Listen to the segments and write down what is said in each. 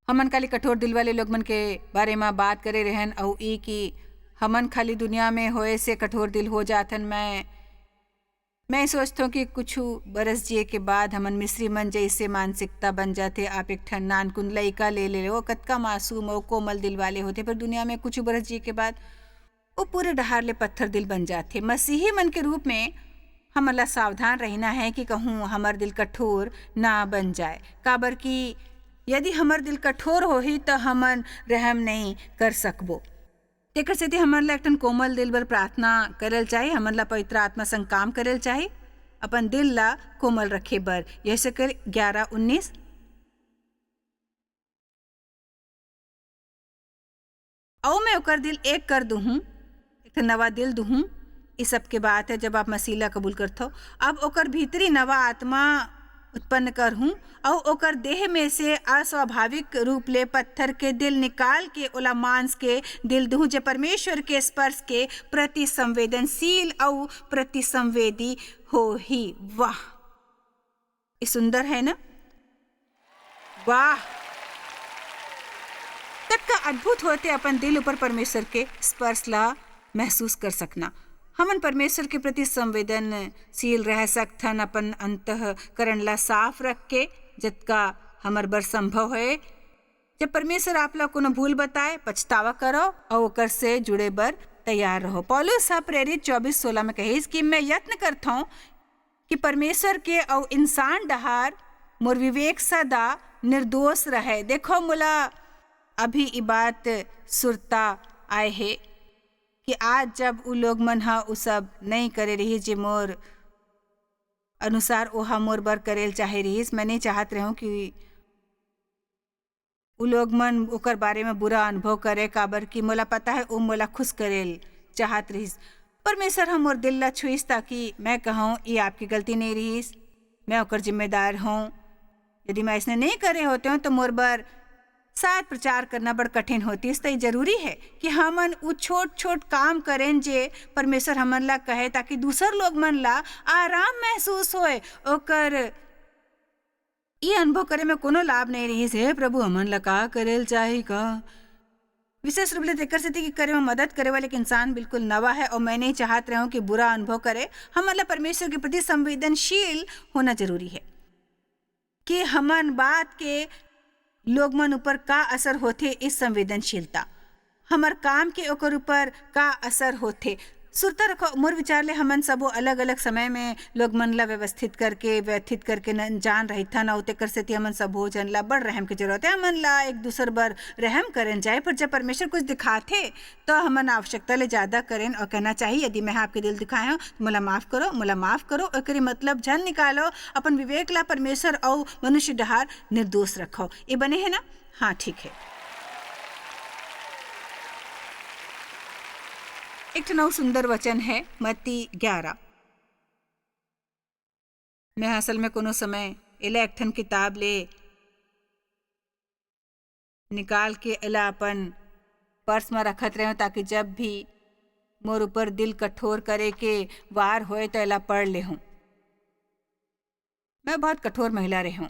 हमन खाली कठोर दिल वाले लोग मन के बारे में बात करे रहन और ई कि हमन खाली दुनिया में होए से कठोर दिल हो जाथन। मैं सोचता हूँ कि कुछ बरस जिए के बाद हमन मिस्री मन जैसे मानसिकता बन जाते। आप एक ठन नानकुन लइका ले वो कतका मासूम और कोमल दिल वाले होते, पर दुनिया में कुछ बरस जिए के बाद वो पूरे डहार ले पत्थर दिल बन जाते। मसीही मन के रूप में हमन ला सावधान रहना है कि कहूँ हमर दिल कठोर ना बन जाए। काबर कि यदि हमर दिल कठोर होही तो हमन रहम नहीं कर सकबो। तेकर सेती हमन ला एकठन कोमल दिल बर प्रार्थना करल चाहिए। हमन ला पवित्र आत्मा संग काम करल चाहिए अपन दिल ला कोमल रखे बर। यह कर 11:19 औ मैं ओकर दिल एक कर दूहूँ, एक नवा दिल दूहूँ। इस सब के बात है जब आप मसीह ला कबूल करथो। अब ओकर भीतरी नवा आत्मा उत्पन्न करहूँ और ओकर देह में से अस्वाभाविक रूप ले पत्थर के दिल निकाल के ओला मांस के दिल दूँ, जो परमेश्वर के स्पर्श के प्रति संवेदनशील और प्रति संवेदी हो ही। वाह, ये सुंदर है ना? वाह, तक का अद्भुत होते अपन दिल ऊपर परमेश्वर के स्पर्श ला महसूस कर सकना। हमन परमेश्वर के प्रति संवेदनशील रह सकथन अपन अंतःकरण ला साफ रख के, जतका हमर बर संभव है। जब परमेश्वर आप ला कोनो भूल बताए, पछतावा करो और ओकर से जुड़े बर तैयार रहो। पौलुस प्रेरित 24:16 में कहिस कि मैं यत्न करता हूँ कि परमेश्वर के और इंसान डहार मोर विवेक सदा निर्दोष रहे। देखो मोला अभी ई बात सुरता आए है कि आज जब उ लोग मन हा उ सब नहीं करे रही जे मोर अनुसार ओहा मोर बर करेल चाहे रहीस। मैं नहीं चाहत रहूं कि उ लोग मन ओकर बारे में बुरा अनुभव करे, काबर कि मोला पता है उ मोला खुश करेल चाहत रहीस। परमेश्वर हम मोर दिल ला छुईस ताकि मैं कहूँ ये आपकी गलती नहीं रहीस, मैं ओकर जिम्मेदार हूँ। यदि मैं इसने नहीं करे होते हूँ तो मोर बर शायद प्रचार करना बड़ कठिन होती। इस जरूरी है कि हमन उ छोट छोट काम करें जे परमेश्वर हमन ला कहे, ताकि दूसर लोग मन ला आराम महसूस होए। ओकर ये अनुभव करे में कोनो लाभ नहीं रही है प्रभु हमन ला का करेल चाहे का। विशेष रूप से तेकर से कि करे में मदद करे वाले इंसान बिल्कुल नवा है और मैं नहीं चाहत रहा हूँ कि बुरा अनुभव करे। हमन ला परमेश्वर के प्रति संवेदनशील होना जरूरी है कि हमन बात के लोग मन ऊपर का असर होथे। इस संवेदनशीलता हमर काम के ओकर ऊपर का असर होथे। सुरता रखो मोर विचार ले हमन सबो अलग अलग समय में लोग मन ला व्यवस्थित करके व्यथित करके न जान रही था ना उते कर से हमन सबो जन ला बड़ रहम की जरूरत है। हमन ला एक दूसर बर रहम करन जाए, पर जब परमेश्वर कुछ दिखाथे तो हमन आवश्यकता ले ज्यादा करें और कहना चाहिए यदि मैं आपके दिल दिखाए हूँ तो मोला माफ करो, मोला माफ करो। एकरे मतलब झन निकालो अपन विवेक ला परमेश्वर और मनुष्य डहार निर्दोष रखो। ये बने है ना? हाँ ठीक है। एक नौ सुंदर वचन है मत्ती 11। मैं असल में कोनो समय एला एक ठन किताब ले निकाल के एला अपन पर्स में रखत रहे ताकि जब भी मोर ऊपर दिल कठोर करे के वार होए तो एला पढ़ ले हूँ। मैं बहुत कठोर महिला रही हूँ,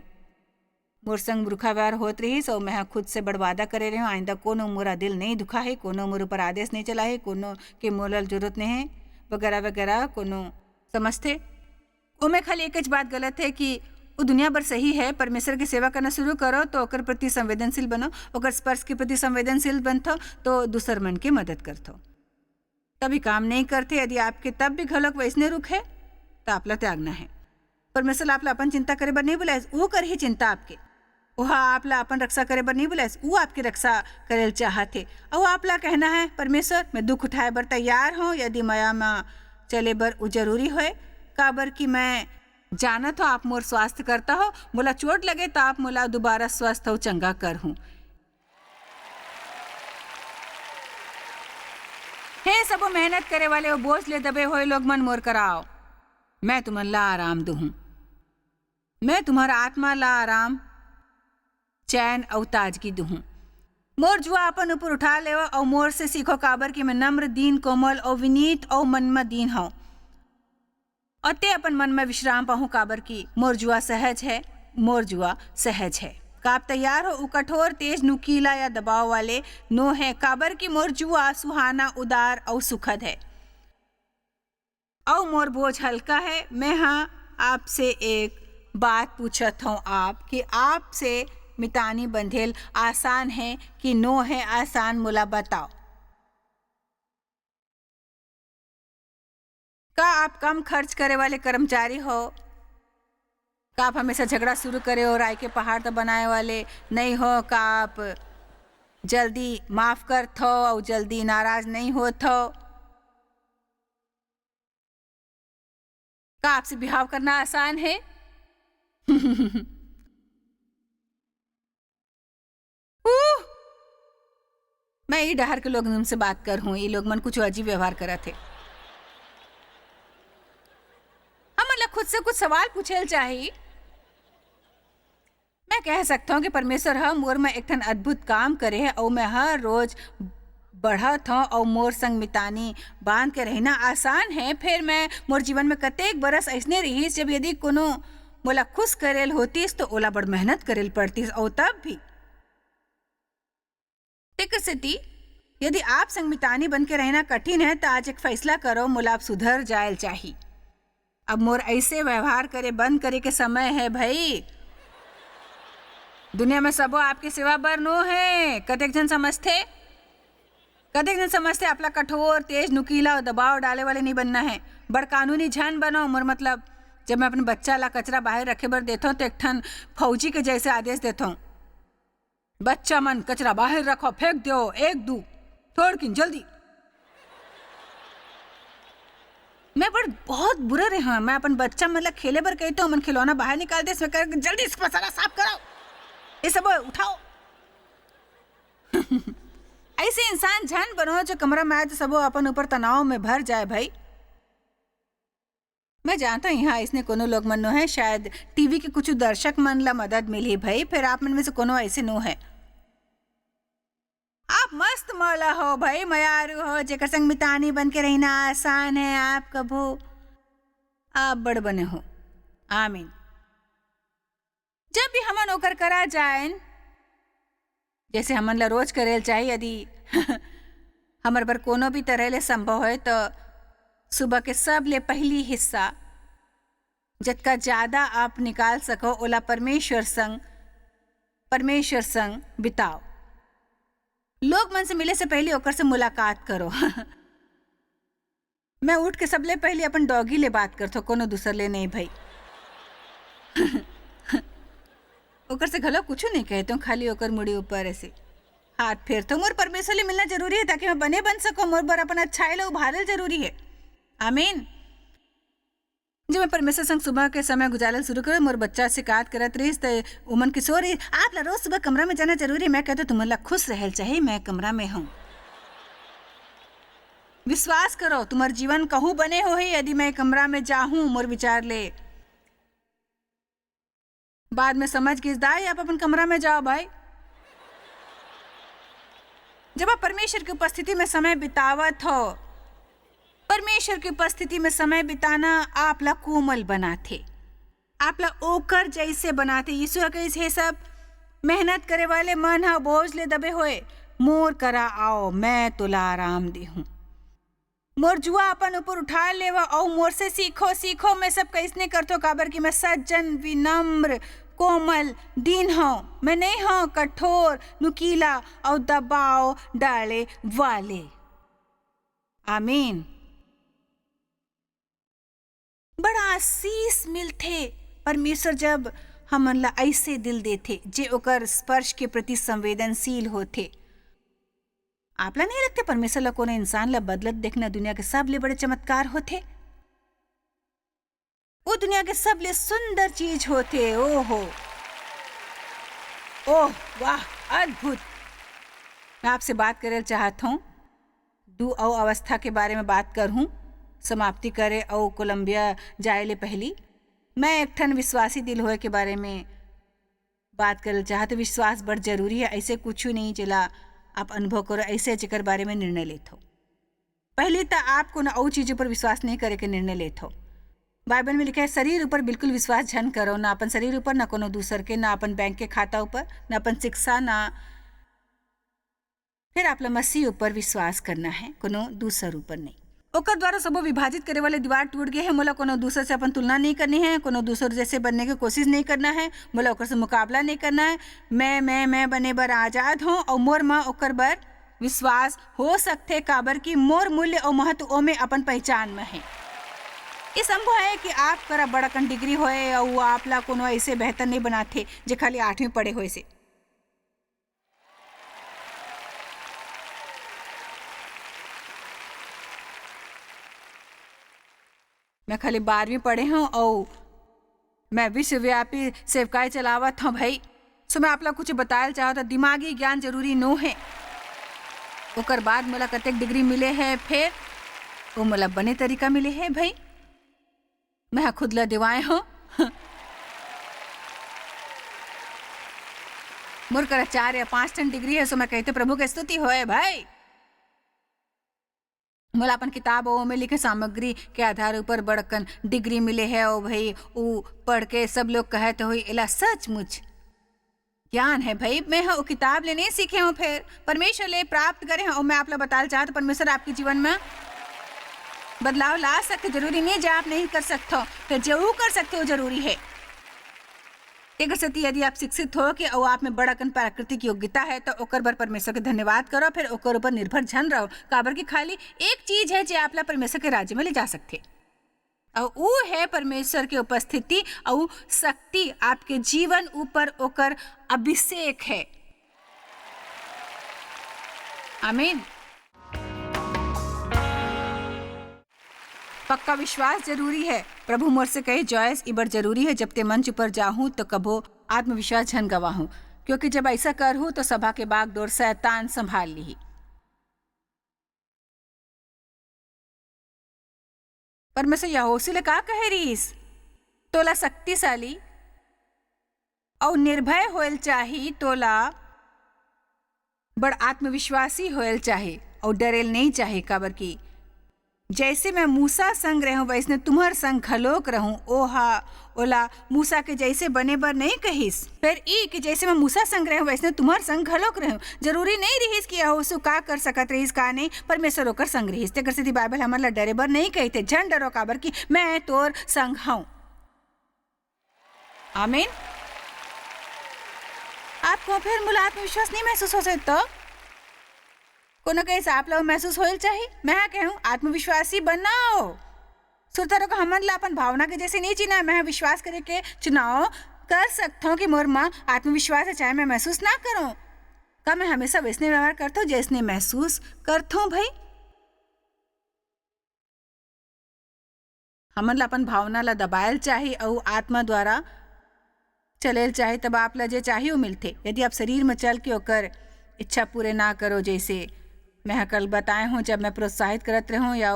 मोर संग बुरखा व्यवहार होत रही और मैं खुद से बर्बादा करे रही हूँ। आइंदा कोनो मोरा दिल नहीं दुखा है, कोनो मोर ऊपर आदेश नहीं चला है, कोनो के मोरल जरूरत नहीं है वगैरह वगैरह कोनो समझते। उमें खाली एक बात गलत है कि वो दुनिया भर सही है। परमेश्वर की सेवा करना शुरू करो तो ओकर प्रति संवेदनशील बनो, ओकर स्पर्श के प्रति संवेदनशील बनथो तो दूसर मन की मदद करथो। तभी काम नहीं करते यदि आपके तब भी घलोक वैसने रुख है तो आपला त्यागना है। परमेश्वर आपला अपन चिंता करे बर नहीं बुलाए, वो कर ही चिंता आपके। वह आपला अपन रक्षा करे बर नहीं बुलाए, वो आपकी रक्षा करेल चाहते। और आपला कहना है परमेश्वर मैं दुख उठाए बर तैयार हूँ यदि माया में चले बर वो जरूरी होए। काबर कि मैं जानत हो आप मोर स्वास्थ्य करता हो, मोला चोट लगे तो आप मोला दोबारा स्वस्थ हो चंगा कर हूँ। हे सबो मेहनत करे वाले वो बोझ ले दबे हुए लोग मन मोर कराओ, मैं तुमन ला आराम दूँ। मैं तुम्हारा आत्मा ला आराम चैन और ताजगी दूँ। मोर जुआ अपन ऊपर उठा लेवा और मोर से सीखो, काबर कि मैं नम्र दीन कोमल और विनीत और मन में दीन हूँ। और ते अपन मन में विश्राम पाऊँ, काबर की मोर जुआ सहज है, मोर जुआ सहज है। का आप तैयार हो? उ कठोर, तेज, नुकीला या दबाव वाले नो है। काबर की मोर जुआ सुहाना, उदार और सुखद है और मोर बोझ हल्का है। मैं हाँ आपसे एक बात पूछत हूँ आप कि आपसे मितानी बंधेल आसान है कि नो है आसान, मोला बताओ। का आप कम खर्च करे वाले कर्मचारी हो? का आप हमेशा झगड़ा शुरू करे और राय के पहाड़ तो बनाए वाले नहीं हो? का आप जल्दी माफ करत हो और जल्दी नाराज नहीं होत हो? का आपसे बिहाव करना आसान है? उह! मैं ई डहर के लोग से बात कर हूँ। ये लोग मन कुछ अजीब व्यवहार करत थे। हम मतलब खुद से कुछ सवाल पूछेल चाहिए। मैं कह सकता हूँ कि परमेश्वर ह मोर में एक ठन अद्भुत काम करे है और मैं हर रोज बढ़त हूँ और मोर संग मितानी बांध के रहना आसान है। फिर मैं मोर जीवन में कतेक बरस ऐसने रहीस जब यदि कोनो मोला खुश करेल होतीस तो ओला बड़ मेहनत करेल पड़तीस और तब भी टिकसिटी यदि आप संग मितानी बन के रहना कठिन है तो आज एक फैसला करो, मोला आप सुधर जायल चाहिए। अब मोर ऐसे व्यवहार करे बंद करे के समय है भाई। दुनिया में सबो आपके सिवा बर नो है। कतेक जन समझते आपला कठोर, तेज, नुकीला और दबाव डाले वाले नहीं बनना है। बड़ कानूनी झन बनो। मोर मतलब जब मैं अपने बच्चा ला कचरा बाहर रखे बर देता हूँ तो एक ठन फौजी के जैसे आदेश देता हूँ, बच्चा मन कचरा बाहर रखो, फेंक दो, एक दू थोड़ किन जल्दी। मैं बड़ बहुत बुरा रहा। मैं अपन बच्चा मतलब खेले बर कहता हूँ, मन खिलौना बाहर निकाल दे, इसमें कर जल्दी इसका सारा साफ करो, ये सब उठाओ। ऐसे इंसान झन बनो जो कमरा में आए तो सबो अपन ऊपर तनाव में भर जाए भाई। मैं जानता हूँ यहाँ इसने कोनो लोग मन नो है, शायद टीवी के कुछ दर्शक मन ला मदद मिली भाई। फिर आप मन में से कोनो ऐसे नो है। आप मस्त मौला हो भाई, मयारू हो, जेकर संग मितानी बन के रहना आसान है। आप कभू आप बड़ बने हो। आमीन। जब भी हमन ओकर करा जाए जैसे हमन ला रोज करेल चाहिए, यदि हमर बर कोनो भी तरह ले संभव है तो सुबह के सब ले पहली हिस्सा जतका ज्यादा आप निकाल सको ओला परमेश्वर संग बिताओ। लोग मन से मिले से पहले ओकर से मुलाकात करो। मैं उठ के सबले पहले अपन डॉगी ले बात करथो, कोनो दूसर ले नहीं भाई। ओकर से घलो कुछ नहीं कहते हूँ, खाली ओकर मुड़ी ऊपर ऐसे हाथ फेर तो। मोर परमेश्वर ले मिलना जरूरी है ताकि मैं बन सको। मोर बर अपन अच्छाई ले उभारल जरूरी है। आमीन। जब मैं परमेश्वर संग सुबह के समय गुजारल शुरू करो, मोर बच्चा शिकायत करत रहीस तो उमन किशोर आप ला रोज सुबह कमरा में जाना जरूरी है। मैं कहता तुम ला खुश रहल चाहिए, मैं कमरा में हूँ। विश्वास करो तुम्हार जीवन कहूँ बने हो ही यदि मैं कमरा में जाहूँ। मोर विचार ले बाद में समझ के दाई आप अपन कमरा में जाओ भाई। जब आप परमेश्वर की उपस्थिति में समय बितावत हो, परमेश्वर की उपस्थिति में समय बिताना आपला कोमल बनाते, आपला ओकर जैसे बनाते। यीशु कहे सब मेहनत करे वाले मन हा बोझ ले दबे होए, मोर करा आओ मैं तुला आराम दे हूँ। मोर जुआ अपन ऊपर उठा लेवा और मोर से सीखो। मैं सब कैसने करतो, काबर की मैं सज्जन, विनम्र, कोमल, दीन हूँ। मैं नहीं हूँ कठोर, नुकीला और दबाव डाले वाले। आमीन। बड़ा आशीष मिलते परमेश्वर जब हमन ला ऐसे दिल देते जे ओकर स्पर्श के प्रति संवेदनशील होते। आपला नहीं लगते परमेश्वर ला कोनो इंसान ला बदलत देखना दुनिया के सब ले बड़े चमत्कार होते? वो दुनिया के सब ले सुंदर चीज होते। ओह वाह, अद्भुत। मैं आपसे बात करे चाहता हूँ दो अवस्था के बारे में बात कर हूँ। समाप्ति करे और कोलंबिया जाए ले पहली मैं एक ठन विश्वासी दिल होए के बारे में बात करे चाहते। विश्वास बड़ जरूरी है। ऐसे कुछ नहीं चला आप अनुभव करो, ऐसे जेकर बारे में निर्णय लेते हो। पहले तो आप कोनो और चीजों पर विश्वास नहीं करे के निर्णय लेते हो। बाइबल में लिखा है शरीर ऊपर बिल्कुल विश्वास झन करो, ना अपन शरीर ऊपर, ना कोनो दूसर के, ना अपन बैंक के खाता ऊपर, ना अपन शिक्षा, ना फिर आपला मसीह ऊपर विश्वास करना है, कोनो दूसर ऊपर नहीं। ओकर द्वारा सबो विभाजित करे वाले दीवार टूट गए है। मोला कोनो दूसर से अपन तुलना नहीं करनी है, कोनो दूसर जैसे बनने की कोशिश नहीं करना है, मोला ओकर से मुकाबला नहीं करना है। मैं बने बर आजाद हूँ और मोर माँ ओकर बर विश्वास हो सकते, काबर की मोर मूल्य और महत्व ओ में अपन पहचान में है। ये संभव है कि आप करा बड़कन डिग्री होए और आपला कोनो ऐसे बेहतर नहीं बनाते जे खाली 8वीं पढ़े होए से। मैं खाली 12वीं पढ़े हूँ और मैं विश्वव्यापी सेवकाई चलावत हूँ भाई। सो मैं आप लोग कुछ बताया चाहो तो दिमागी ज्ञान जरूरी नो है। ओकर बाद मोला कतेक डिग्री मिले है, फिर वो मोला बने तरीका मिले है भाई। मैं खुद ला दिवाए हूँ मोर करा 4 या 5 टन डिग्री है। सो मैं कहते प्रभु की स्तुति होए भाई। मोला अपन किताब में लिखे सामग्री के आधार ऊपर बड़कन डिग्री मिले है और भाई वो पढ़ के सब लोग कहते हो इला सचमुच ज्ञान है भाई। मैं वो किताब ले नहीं सीखे हूँ, फिर परमेश्वर ले प्राप्त करे हैं। और मैं आप लोग बताना चाहता परमेश्वर आपके जीवन में बदलाव ला सकते। जरूरी नहीं जो आप नहीं कर सकते हो, फिर जो कर सकते हो जरूरी है। एक सती यदि आप शिक्षित हो कि और आप में बड़ाकन प्राकृतिक योग्यता है तो ओकर बर परमेश्वर के धन्यवाद करो, फिर ओकर ऊपर निर्भर झन रहो। काबर की खाली एक चीज है जो आपला परमेश्वर के राज्य में ले जा सकते, और वो है परमेश्वर की उपस्थिति और शक्ति आपके जीवन ऊपर ओकर अभिषेक है। आमीन। पक्का विश्वास जरूरी है। प्रभु मोर से कहे जॉयस इबर जरूरी है जब ते मंच पर जाऊं तो कबो आत्मविश्वास झन गवाहूं, क्योंकि जब ऐसा कर हूं तो सभा के बागडोर शैतान संभाल ली। परमेश्वर यहोशू ले का कहे रीस, तोला शक्तिशाली और निर्भय होल चाही, तोला बड़ आत्मविश्वासी होल चाहे और डरेल नहीं चाहे। काबर की जैसे मैं मूसा संग रहूं वैसने तुम्हार संग खलोक रहूं। ओला मूसा के जैसे बने बर नहीं कहिस, फिर ई कि जैसे मैं मूसा संग रहूं वैसने तुम्हार संग खलोक रहूं। जरूरी नहीं रहिस कि यहोशू का कर सकत रहिस का नहीं, परमेश्वर ओकर संग रहिस। तेकर से बाइबल हमन ला डरे बर नहीं कहते, झन डरो काबर की मैं तोर संग हूं। आमीन। आपको फिर मुला आत्मविश्वास नहीं महसूस हो सकता कोनो के आप लोग महसूस होल चाहिए। मैं कहूँ आत्मविश्वासी बनाओ। सुरतारो को हमन ला अपन भावना के जैसे नहीं चीना। मैं विश्वास करे के चुनाव कर सकता हूँ कि मोर माँ आत्मविश्वास है, चाहे मैं महसूस ना करूँ। का मैं हमेशा वैसने व्यवहार करता हूँ जैसने महसूस करता हूँ भाई। हमन ला अपन भावना ला दबायल चाहिए और आत्मा द्वारा चलेल चाहिए, तब आप ला जे चाहिए वो मिलते। यदि आप शरीर में चल के होकर इच्छा पूरे ना करो, जैसे मैं कल बताए हूँ जब मैं प्रोत्साहित करत रहूँ या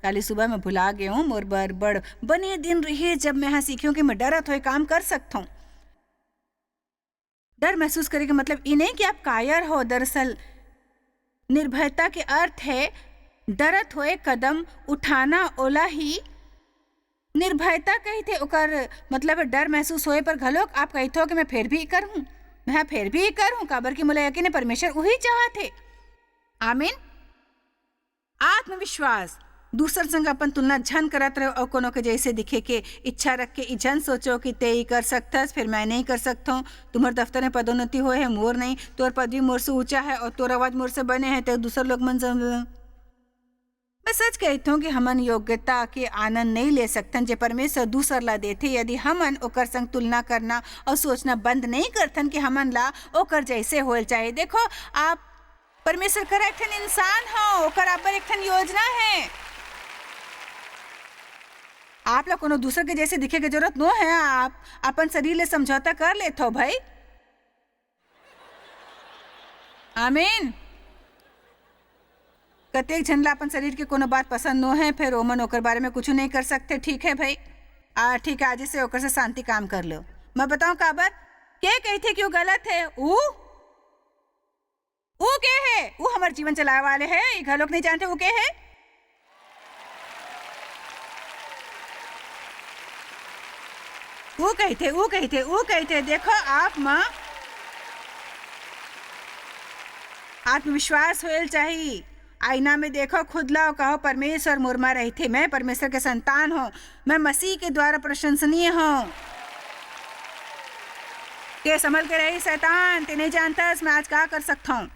कल सुबह मैं भुला गए हूँ। मोर बड़ बने दिन रही जब मैं यहाँ सीखी हूँ कि मैं डरत हो काम कर सकता हूँ। डर महसूस करे का मतलब ये नहीं कि आप कायर हो। दरअसल निर्भयता के अर्थ है डरत होए कदम उठाना, ओला ही निर्भयता कहते। ओकर मतलब डर महसूस होए पर घलोक आप कहते हो कि मैं फिर भी करूँ, मैं फिर भी करूँ। काबर की मुला यकीन है परमेश्वर वही चाहते। आमीन। आत्मविश्वास दूसर संग अपन तुलना झन करत रहो और कोनो के जैसे दिखे के इच्छा रख के झन सोचो कि ते ही कर सकथस फिर मैं नहीं कर सकता हूँ। तुम्हारे दफ्तर में पदोन्नति हुए है, मोर नहीं। तोर पदवी मोर से ऊंचा है और तोर आवाज मोर से बने हैं तो दूसर लोग मन मैं सच कहती हूँ कि हमन योग्यता के आनंद नहीं ले सकतन जे परमेश्वर दूसर ला देते। यदि हमन ओकर संग तुलना करना और सोचना बंद नहीं करतन कि हमन ला ओकर जैसे होल चाहे। देखो आप परमेश्वर का एक ठन इंसान हो, ओकर अब्बर एक ठन योजना है। आप लोग कोनो दूसर के जैसे दिखे के जरूरत नो है। आप अपन शरीर ले समझौता कर लेते हो भाई। आमीन। कतेक झन ला अपन शरीर के कोनो बात पसंद नो है, फिर ओमन ओकर बारे में कुछ नहीं कर सकते। ठीक है भाई, ठीक है, आज से ओकर से शांति काम कर लो। मैं बताऊं काबर क्या कहते क्यों गलत है। वो क्या है? वो हमारे जीवन चलाए वाले है। ये घर लोग नहीं जानते वो क्या है। वो कही थे देखो आप माँ आत्मविश्वास होल चाहिए। आईना में देखो, खुद लाओ, कहो परमेश्वर मुरमा रही थे, मैं परमेश्वर के संतान हूँ, मैं मसीह के द्वारा प्रशंसनीय हूँ। के संभल के रही शैतान, ते नहीं जानता मैं आज क्या कर सकता हूँ।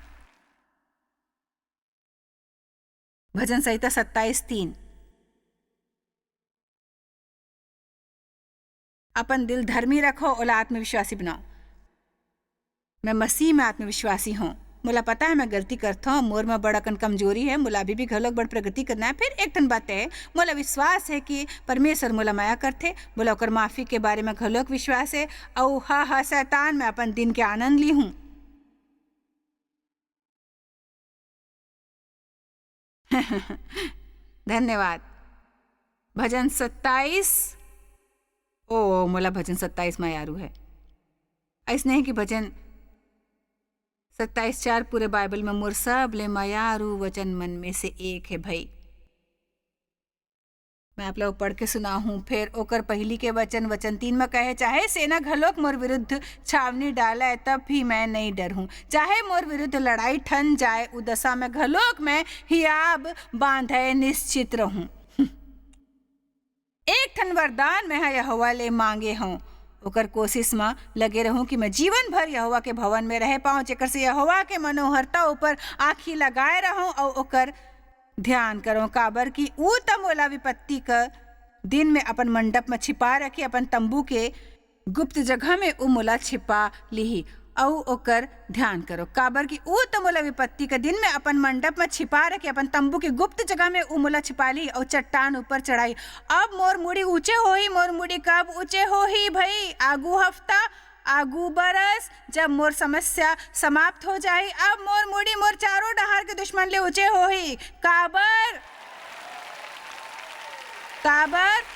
भजन संहिता 27:3। अपन दिल धर्मी रखो, ओला आत्मविश्वासी बनाओ। मैं मसीह में आत्मविश्वासी हूँ। मुला पता है मैं गलती करता हूँ, मोर में बड़कन कमजोरी है, मुला अभी भी घलोक बड़ प्रगति करना है। फिर एक ठन बात है, मुला विश्वास है कि परमेश्वर मुला माया करते, मुला ओकर माफी के बारे में घलोक विश्वास है। औ हा शैतान में अपन दिन के आनंद ली हूँ। धन्यवाद। भजन 27। ओ मुला भजन 27 में यारू है। ऐसा नहीं कि भजन 27:4 पूरे बाइबल में मोर सब ले मायारू वचन मन में से एक है भाई। मैं आप लोग पढ़ के सुना हूँ। फिर ओकर पहली के वचन 3 में कहे, चाहे सेना घलोक मोर विरुद्ध छावनी डाला है तब भी मैं नहीं डर हूँ, चाहे मोर विरुद्ध लड़ाई ठन जाए उदशा में घलोक मैं हियाब बांधे निश्चित रहूं। एक ठन वरदान मैं यहोवा ले मांगे हूँ, ओकर कोशिश में लगे रहूं कि मैं जीवन भर यहोवा के भवन में रह पाऊं, जेकर से यहोवा के मनोहरता ऊपर आँखी लगाए रहूं और ओकर ध्यान करो। काबर की ऊ तमोला विपत्ति का दिन में अपन मंडप में छिपा रखी, अपन तंबू के गुप्त जगह में ऊ मोला छिपा ली और ओकर ध्यान करो। काबर की ऊ तमोला विपत्ति का दिन में अपन मंडप में छिपा रखी, अपन तंबू के गुप्त जगह में ऊ मोला छिपा ली और चट्टान ऊपर चढ़ाई। अब मोर मुड़ी ऊंचे होही, मोर मुड़ी कब ऊंचे होही भाई? आगू हफ्ता, आगू बरस, जब मोर समस्या समाप्त हो जाए, अब मोर मुड़ी मोर चारों डहार के दुश्मन ले ऊंचे होही। काबर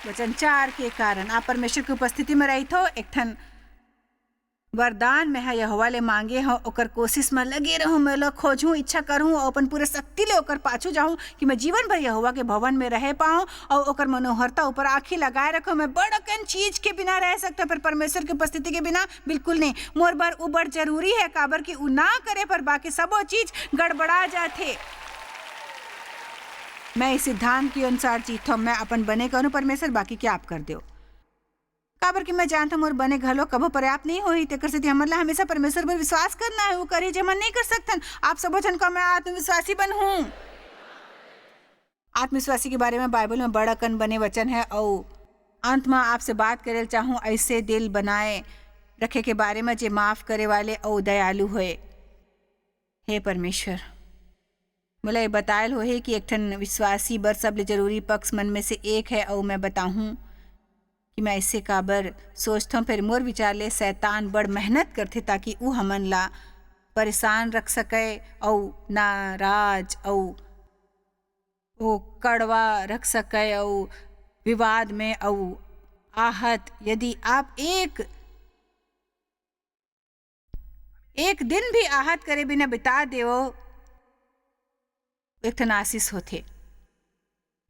वचन 4 के कारण आप परमेश्वर की उपस्थिति में रही थो। एक ठन वरदान में है यहोवा ले मांगे हो, ओकर कोशिश में लगे रहूं, मैं लोग खोजूं, इच्छा करूं और अपन पूरे शक्ति ले ओकर पाछू जाऊं कि मैं जीवन भर यहोवा के भवन में रह पाऊं और ओकर मनोहरता ऊपर आँखी लगाए रखूं। मैं बड़कन चीज के बिना रह सकता, पर परमेश्वर की उपस्थिति के बिना बिल्कुल नहीं। मोर बर उ बड़ जरूरी है, काबर की उ ना करे पर बाकी सबो चीज गड़बड़ा जाते। मैं इस सिद्धांत के अनुसार जीता हूं, मैं अपन बने करूं परमेश्वर, बाकी क्या आप कर दो। काबर कि मैं जानता हूँ मोर बने घलो कभो पर्याप्त नहीं होही, तेकर से हमला हमेशा परमेश्वर पर विश्वास करना है। वो करे जे मन नहीं कर सकतन। आप सबो जन को मैं आत्मविश्वासी बन हूँ। आत्मविश्वासी के बारे में बाइबल में बड़ा कन बने वचन है और अंत में आपसे बात करे चाहूँ ऐसे दिल बनाए रखे के बारे में जे माफ करे वाले और दयालु होए। हे परमेश्वर, मुला ये बतायल हो है कि एक ठन विश्वासी बर सबले जरूरी पक्ष मन में से एक है और मैं बताऊँ कि मैं ऐसे काबर सोचता हूँ। फिर मोर विचार ले शैतान बड़ मेहनत करते ताकि ऊ हमन ला परेशान रख सके और नाराज और वो कड़वा रख सके और विवाद में और आहत। यदि आप एक दिन भी आहत करे बिना बिता देवो, एक ठन आशीष होते।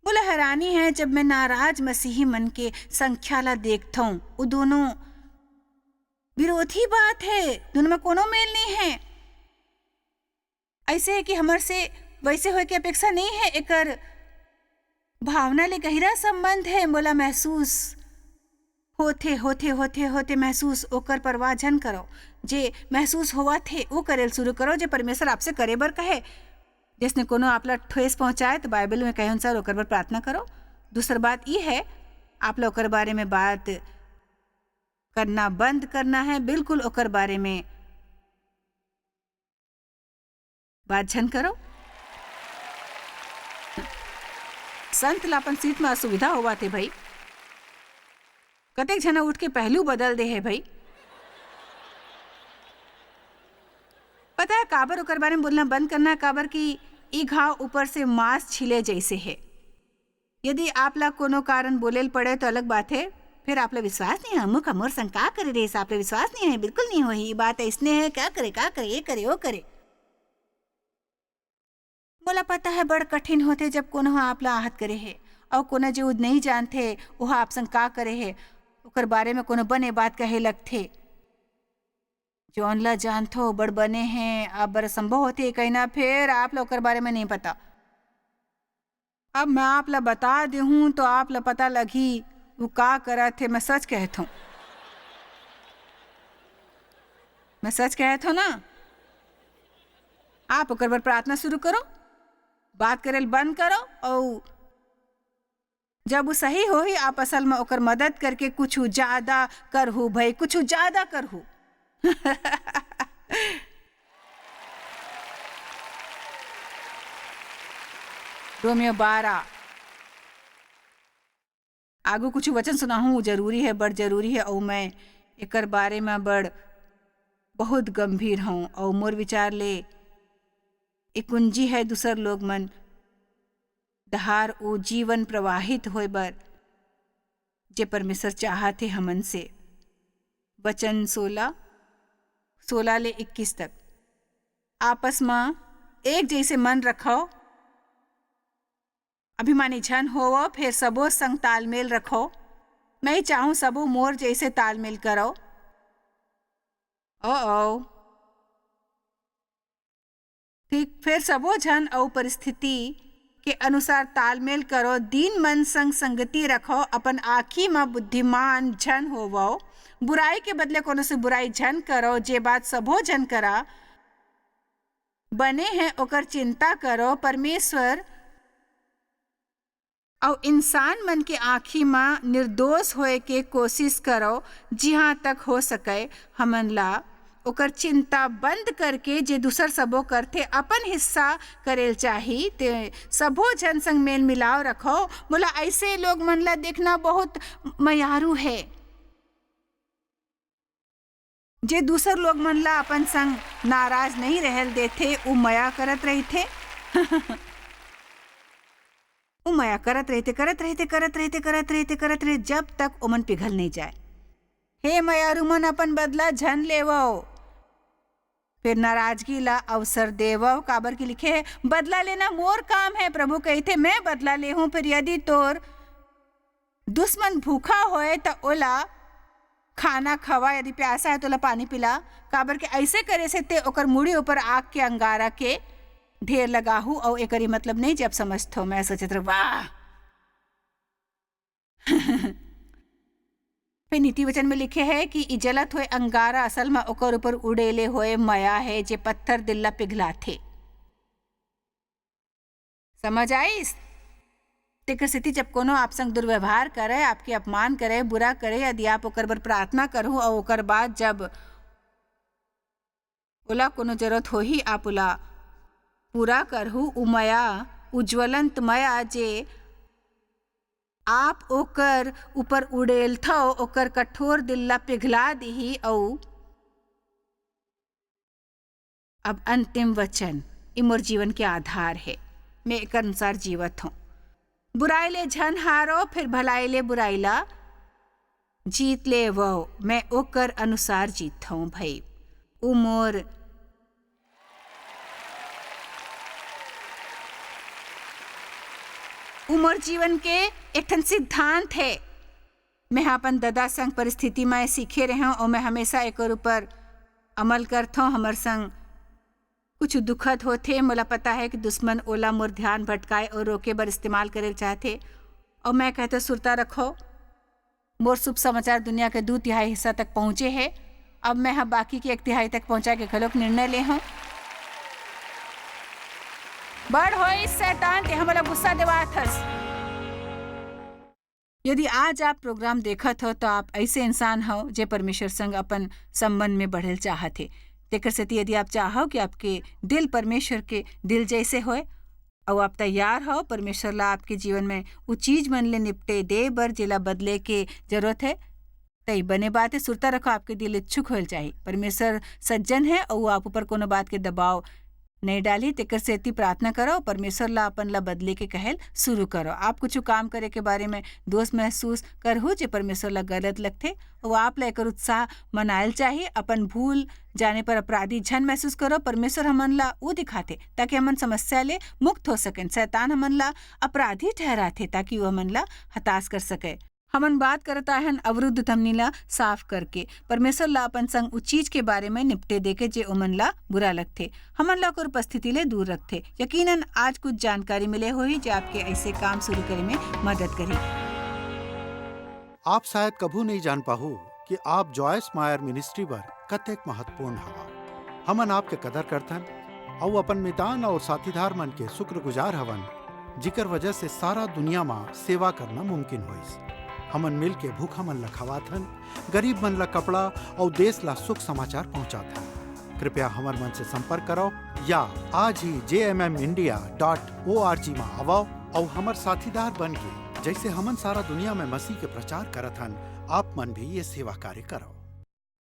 बोला हैरानी है जब मैं नाराज मसीही मन के संख्या ला देखता हूँ, वो दोनों विरोधी बात है, दोनों में कोनो मेल नहीं है। ऐसे है कि हमार से वैसे होए की अपेक्षा नहीं है, एकर भावना ले गहरा संबंध है। बोला महसूस होते महसूस ओकर परवाह जन करो। जे महसूस होवा थे वो करेल शुरू करो, जे परमेश्वर आपसे करे बर कहे। जिसने कोनो आपला ठेस पहुंचाए तो बाइबल में कहे अनुसार ओकर पर प्रार्थना करो। दूसरी बात ये है, आप लोग ओकर बारे में बात करना बंद करना है, बिल्कुल ओकर बारे में बात झन करो। संत लापन सीट में असुविधा होवा थे भाई, कतेक जना उठ के पहलू बदल दे है भाई। पता है काबर ओकर बारे में बोलना बंद करना, काबर की ई घाव ऊपर से मांस छिले जैसे है। यदि आप ला कोनो कारण बोलेल पड़े तो अलग बात है, फिर आप ला विश्वास नहीं है, मुख मोर संग का करे रे, आप ला विश्वास नहीं है, बिल्कुल नहीं हो ही बात है, इसने है क्या करे ये करे वो करे। बोला पता है बड़ कठिन होते जब कोनो आप ला आहत करे है और कोनो जो नहीं जानते वह आप संग का करे है। ओकर बारे में कोनो बने बात कहे लगथे। जौन ला जानथो बड़ बने हैं, अब बर संभव होती कहना फिर आप लोग ओकर बारे में नहीं पता। अब मैं आप ला बता देहूँ तो आप ला पता लगी वो का करत थे। मैं सच कहत हूँ, मैं सच कहत हूँ ना। आप ओकर बर प्रार्थना शुरू करो, बात करेल बंद करो, और जब वो सही हो ही आप असल में ओकर मदद करके कुछ ज्यादा करहू भाई, कुछ ज्यादा करहू। रोमियो 12 आगू कुछ वचन सुनाहूँ जरूरी है, बड़ जरूरी है, और मैं एकर बारे में बड़ बहुत गंभीर हूँ। और मोर विचार ले एक कुंजी है दूसर लोग मन दहार ओ जीवन प्रवाहित होए बर जे परमेश्वर चाहत है हमन से। वचन 16 ले 21 तक। आपस में एक जैसे मन रखो, अभिमानी झन होवो, फिर सबो संग तालमेल रखो। मैं चाहूँ सबो मोर जैसे तालमेल करो। ओ ठीक, फिर सबो झन और परिस्थिति के अनुसार तालमेल करो। दीन मन संग संगति रखो, अपन आँखी में बुद्धिमान झन होवो। बुराई के बदले कोनो से बुराई झन करो। जे बात सबो झन करा बने हैं ओकर चिंता करो। परमेश्वर और इंसान मन के आँखी में निर्दोष होए के कोशिश करो। जिहाँ तक हो सके हमन ला ओकर चिंता बंद करके जे दूसर सबो करथे अपन हिस्सा करेल चाही ते सबो जन संग मेल मिलाव रखो। मोला ऐसे लोग मन ला देखना बहुत मयारू है जे दूसर लोग मन ला अपन संग नाराज नहीं रहल देथे। उ मया करत रहथे। उ मया करत रहते जब तक ओमन पिघल नहीं जाए। हे मयारू मन अपन बदला झन लेवो, फिर नाराजगी ला अवसर देवो। काबर की लिखे है बदला लेना मोर काम है। प्रभु कहते मैं बदला ले हूँ। फिर यदि तोर दुश्मन भूखा होए तो ओला खाना खवा, यदि प्यासा है तो ओला पानी पिला। काबर के ऐसे करे से ते ओकर मुड़ी ऊपर आग के अंगारा के ढेर लगाहू। और एकरी मतलब नहीं जब समझतो। मैं सोचत रह वाह। फिर नीति वचन में लिखे है कि ई जलत होए अंगारा असल में ओकर ऊपर उड़ेले होए मया है जे पत्थर दिल्ला पिघला थे। समझ आईस? तेकर स्थिति जब कोनो आप संग दुर्व्यवहार करे, आपके अपमान करे, बुरा करे, यदि आप ओकर बर प्रार्थना करू और ओकर बाद जब ओला कोनो जरूरत हो ही आप ओला पूरा करहू। उ मया उज्ज्वलंत मया जे आप ओकर ऊपर उड़ेल थो ओकर कठोर दिल्ला पिघला दीही। और अब अंतिम वचन ई मोर जीवन के आधार है। मैं एक अनुसार जीवत हूँ। बुराई ले झन हारो, फिर भलाई ले बुराई ला जीत ले वो। मैं ओकर अनुसार जीत हूँ भाई। उ मोर जीवन के एक ठन सिद्धांत है। मैं अपन दादा संग परिस्थिति में सीखे रहे हूँ और मैं हमेशा एक ऊपर अमल करता हूँ। हमर संग कुछ दुखद होते, मोला पता है कि दुश्मन ओला मोर ध्यान भटकाए और रोके बर इस्तेमाल करे चाहते। और मैं कहते सुरता रखो, मोर शुभ समाचार दुनिया के 2/3 हिस्सा तक पहुँचे है। अब मैं हाँ बाकी के 1/3 तक पहुँचा के घलोक निर्णय ले हूँ। बड़ होई शैतान ते हमला गुस्सा देवात हस। यदि आज आप प्रोग्राम देखत हो तो आप ऐसे इंसान हो जे परमेश्वर संग अपन संबंध में बढ़ेल चाहते। तेकर सेती यदि आप चाहो कि आपके दिल परमेश्वर के दिल जैसे होए और आप तैयार हो परमेश्वर ला आपके जीवन में वो चीज मन ले निपटे दे बर जेला बदले के जरूरत है, तई बने बात है। सुरता रखो, आपके दिल इच्छुक होल चाहिए। परमेश्वर सज्जन है और वो आप ऊपर कोनो बात के दबाव नहीं डाली। तेकर सेती प्रार्थना करो, परमेश्वर ला अपन ला बदले के कहल शुरू करो। आप कुछ काम करे के बारे में दोष महसूस करहु जे परमेश्वर ला गलत लगथे, वो आप ला एकर उत्साह मनायल चाहिए। अपन भूल जाने पर अपराधी झन महसूस करो। परमेश्वर हमन ला वो दिखाते ताकि हमन समस्या ले मुक्त हो सकें। शैतान हमन ला अपराधी ठहराते ताकि वो हमन ला हताश कर सके। हमन बात करता है अवरुद्ध धमनीला साफ करके परमेश्वर ला अपन संग उस चीज के बारे में निपटे देके जे उमन ला बुरा लगथे, हमन ला ओकर उपस्थिति ले दूर रखथे। यकीनन आज कुछ जानकारी मिले होही जो आपके ऐसे काम शुरू करे में मदद करी। आप शायद कभू नहीं जान पाहु कि आप जॉयस मायर मिनिस्ट्री बर कतेक महत्वपूर्ण हवा। हमन आपके कदर करथन और अपन मितान और साथीदार मन के शुक्रगुजार हवन, जिकर वजह से सारा दुनिया में सेवा करना मुमकिन होइस। हमन मिल के भूखा मन ला खवाथन, गरीब मन ला कपड़ा और देश ला सुख समाचार पहुंचाथन। कृपया हमर मन से संपर्क करो या आज ही jmmindia.org में आओ और हमर साथीदार बन के जैसे हमन सारा दुनिया में मसीह के प्रचार करत हन, आप मन भी ये सेवा कार्य करो।